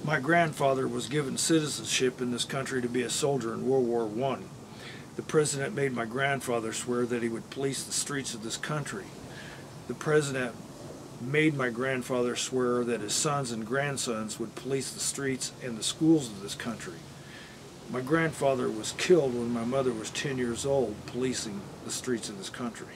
My grandfather was given citizenship in this country to be a soldier in World War I. The president made my grandfather swear that he would police the streets of this country. The president made my grandfather swear that his sons and grandsons would police the streets and the schools of this country. My grandfather was killed when my mother was 10 years old, policing the streets of this country.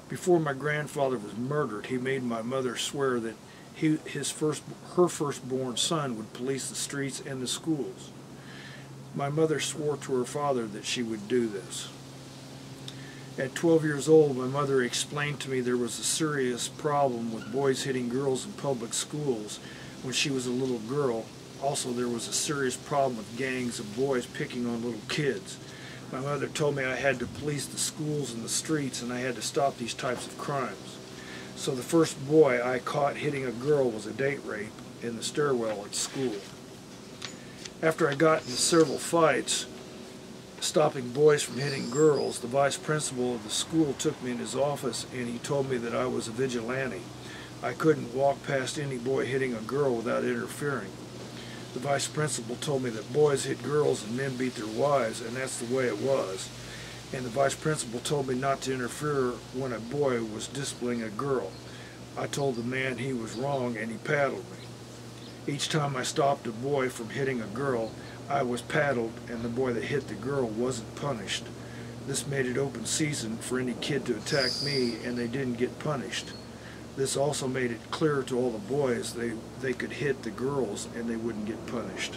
Before my grandfather was murdered, he made my mother swear that her firstborn son would police the streets and the schools. My mother swore to her father that she would do this. At 12 years old, my mother explained to me there was a serious problem with boys hitting girls in public schools when she was a little girl. Also, there was a serious problem with gangs of boys picking on little kids. My mother told me I had to police the schools and the streets, and I had to stop these types of crimes. So the first boy I caught hitting a girl was a date rape in the stairwell at school. After I got into several fights stopping boys from hitting girls, the vice principal of the school took me in his office and he told me that I was a vigilante. I couldn't walk past any boy hitting a girl without interfering. The vice principal told me that boys hit girls and men beat their wives, and that's the way it was. And the vice principal told me not to interfere when a boy was disciplining a girl. I told the man he was wrong and he paddled me. Each time I stopped a boy from hitting a girl, I was paddled and the boy that hit the girl wasn't punished. This made it open season for any kid to attack me and they didn't get punished. This also made it clear to all the boys they could hit the girls and they wouldn't get punished.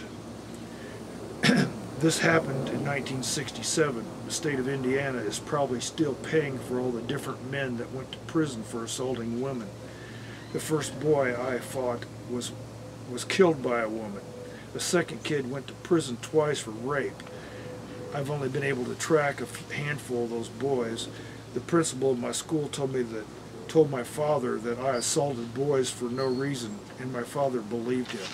This happened in 1967. The state of Indiana is probably still paying for all the different men that went to prison for assaulting women. The first boy I fought was killed by a woman. The second kid went to prison twice for rape. I've only been able to track a handful of those boys. The principal of my school told my father that I assaulted boys for no reason, and my father believed him.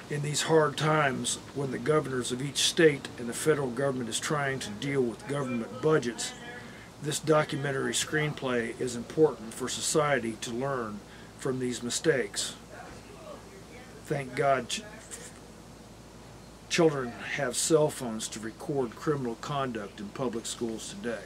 In these hard times, when the governors of each state and the federal government is trying to deal with government budgets, this documentary screenplay is important for society to learn from these mistakes. Thank God children have cell phones to record criminal conduct in public schools today.